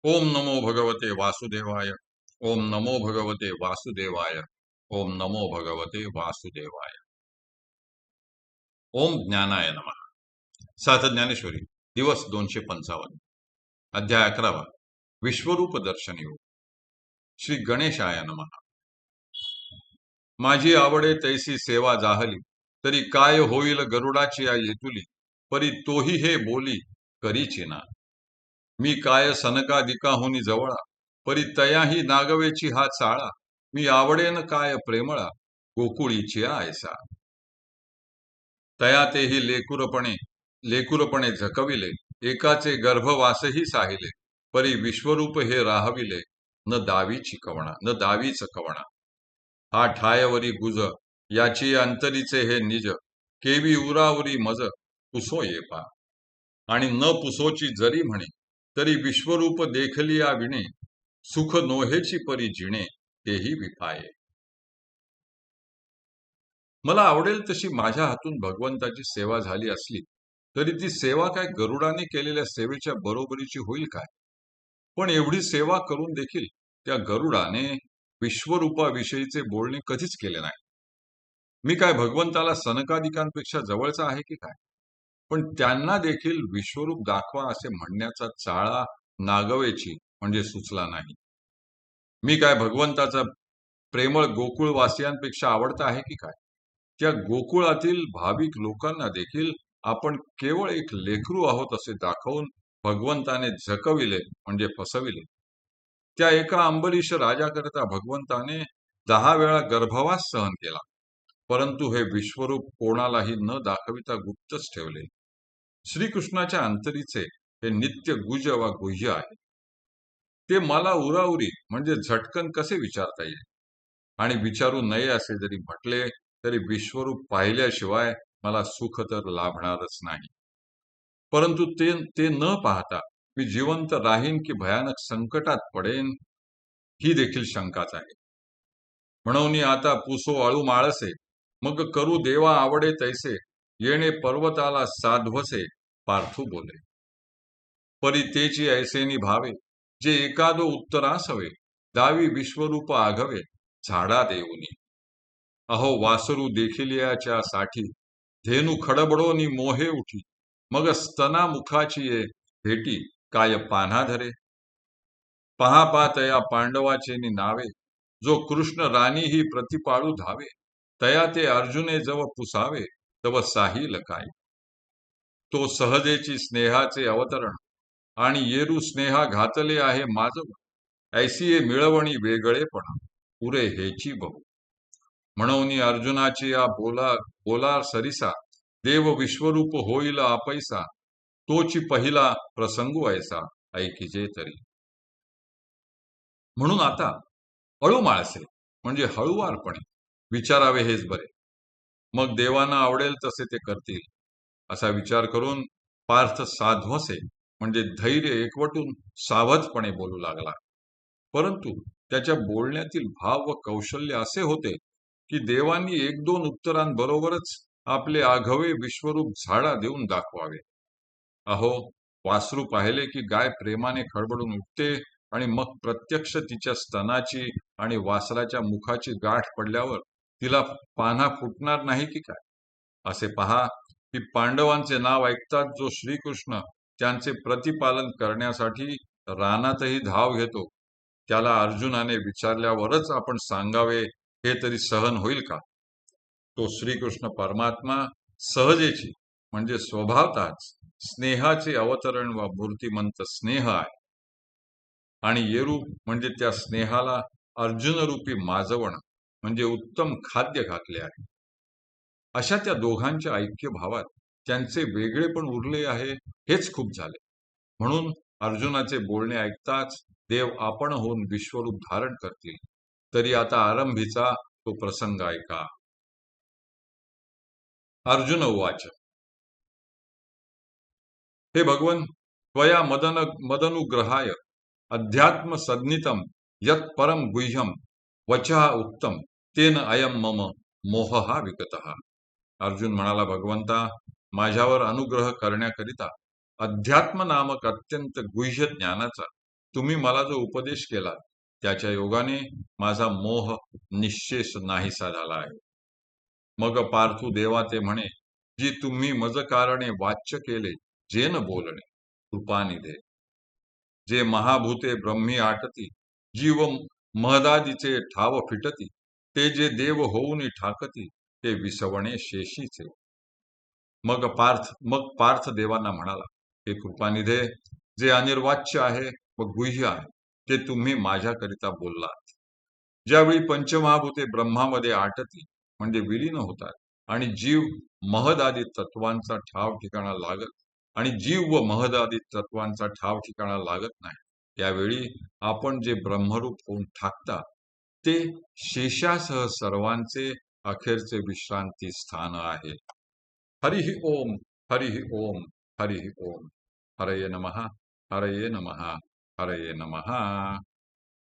ओम नमो भगवते वासुदेवाय. ओम नमो भगवते वासुदेवाय. ओम नमो भगवते वासुदेवाय. ओम ज्ञानाय नमः. साथ ज्ञानेश्वरी दिवस 255. अध्याय 11. विश्वरूप दर्शन योग. श्री गणेशाय नमः. माझी आवडे तैसी सेवा जाहली, तरी काय होईल गरुडाची या येतुली, परी तोही हे बोली करीची ना. मी काय सनकादिकाहुनी जवळा, परी तयाही नागवेची हा चाळा. मी आवडेन काय प्रेमळा, गोकुळीची ऐसा. तया तेही लेकुरपणे झकविले, एकाचे गर्भवासही साहिले, परी विश्वरूप हे राहविले, न दावीच कवणा. हा ठायवरी गुज, याची अंतरीचे हे निज, केवी उरावरी मज, पुसो ये पा. आणि न पुसोची जरी म्हणे, तरी विश्वरूप देखलिया विणे, सुख नोहेची परी जिणे, तेही विपाये. मला आवडेल तशी माझ्या हातून भगवंताची सेवा झाली असली, तरी ती सेवा काय गरुडाने केलेल्या सेवेच्या बरोबरीची होईल काय? पण एवढी सेवा करून देखील त्या गरुडाने विश्वरूपाविषयीचे बोलणे कधीच केले नाही. मी काय भगवंताला सनकादिकांपेक्षा जवळचा आहे की काय? पण त्यांना देखील विश्वरूप दाखवा असे म्हणण्याचा चाळा नागवेची म्हणजे सुचला नाही. मी काय भगवंताचा प्रेमळ गोकुळवासियांपेक्षा आवडता आहे की काय? त्या गोकुळातील भाविक लोकांना देखील आपण केवळ एक लेकरू आहोत असे दाखवून भगवंताने झकविले म्हणजे फसविले. त्या एका अंबरीश राजाकरता भगवंताने 10 वेळा गर्भवास सहन केला, परंतु हे विश्वरूप कोणालाही न दाखविता गुप्तच ठेवले. श्रीकृष्णाच्या अंतरीचे हे नित्य गुज वा गुह्य आहे. ते मला उराउरी म्हणजे झटकन कसे विचारता येईल? आणि विचारू नये असे जरी म्हटले, तरी विश्वरूप पाहिल्याशिवाय मला सुख तर लाभणारच नाही. परंतु ते ते न पाहता मी जिवंत राहीन की भयानक संकटात पडेन, ही देखील शंकाच आहे. म्हणून आता पुसो अळू माळसे, मग करू देवा आवडे तैसे, येणे पर्वताला साध्वसे, पार्थू बोले. परी तेची ऐसेनी भावे, जे एकादो उत्तरास हवे, दावी विश्वरूप आघवे, झाडा देऊनी. अहो वासरू देखिलियाच्या साठी, धेनू खडबडोनी मोहे उठी, मग स्तना मुखाची ये भेटी, काय पान्हा धरे. पहा तया पांडवाचेनी नावे, जो कृष्ण राणी ही प्रतिपाळू धावे, तया ते अर्जुने जव पुसावे, तव साहिल काय. तो सहजेची स्नेहाचे अवतरण, आणि येरू स्नेहा घातले आहे माझव, ऐसी ये मिळवणी वेगळेपणा, पुरे हेची बहु. म्हणून अर्जुनाची या बोलार सरिसा, देव विश्वरूप होईल आपैसा, तोची पहिला प्रसंगू ऐसा, ऐकिजे तरी. म्हणून आता अळू माळसे म्हणजे हळुवारपणे विचारावे हेच बरे. मग देवांना आवडेल तसे ते करतील असा विचार करून पार्थ साध्वसे म्हणजे धैर्य एकवटून सावधपणे बोलू लागला. परंतु त्याच्या बोलण्यातील भाव व कौशल्य असे होते की देवांनी 1-2 उत्तरांबरोबरच आपले आघवे विश्वरूप झाडा देऊन दाखवावे. अहो वासरू पाहिले की गाय प्रेमाने खडबडून उठते, आणि मग प्रत्यक्ष तिच्या स्तनाची आणि वासराच्या मुखाची गाठ पडल्यावर तिला पान्हा फुटणार नाही की काय? असे पहा की पांडवांचे नाव ऐकताच जो श्रीकृष्ण त्यांचे प्रतिपालन करण्यासाठी रानातही धाव घेतो, त्याला अर्जुनाने विचारल्यावरच आपण सांगावे हे तरी सहन होईल का? तो श्रीकृष्ण परमात्मा सहजेची म्हणजे स्वभावतःच स्नेहाचे अवतरण व मूर्तिमंत स्नेह आहे. आणि येरू म्हणजे त्या स्नेहाला अर्जुनरूपी माजवण म्हणजे उत्तम खाद्य घातले आहे. अशा त्या दोघांच्या ऐक्य भावात त्यांचे वेगळेपण उरले आहे हेच खूप झाले. म्हणून अर्जुनाचे बोलणे ऐकताच देव आपण होऊन विश्वरूप धारण करतील. तरी आता आरंभीचा तो प्रसंग ऐका. अर्जुन उवाच. हे भगवन, त्वया मदनुग्रहाय अध्यात्म सन्नितम यत् परम गुह्यम वचः उक्तम तेन अयम मम मोहहा विगतः. अर्जुन म्हणाला, भगवंता, माझ्यावर अनुग्रह करण्याकरिता अध्यात्म नामक अत्यंत गुह्य ज्ञानाचा तुम्ही मला जो उपदेश केला त्याच्या योगाने माझा मोह निश्चेष नाहीसा झाला आहे. मग पार्थू देवा ते म्हणे, जी तुम्ही मज कारणे वाच्य केले, जे न बोलणे कृपानिधे. जे महाभूते ब्रह्मी आटती, जीव महदादीचे ठाव फिटती, ते जे देव होऊनी ठाकती, ते विसवणे शेषीचे. मग पार्थ देवांना म्हणाला, हे कृपानिधे, जे अनिर्वाच्य आहे व गुह्य आहे ते तुम्ही माझ्याकरिता बोललात. ज्यावेळी पंचमहाभूते ब्रह्मामध्ये आटती म्हणजे विलीन होतात आणि जीव महदादी तत्वांचा ठाव ठिकाणा लागत आणि जीव व महदादी तत्वांचा ठाव ठिकाणा लागत नाही, त्यावेळी आपण जे ब्रह्मरूप होऊन ठाकता ते शेषासह सर्वांचे अखेरचे विश्रांती स्थान आहे. हरिः ओम, हरिः ओम, हरिः ओम. हरये नमः, हरये नमः, हरये नमः.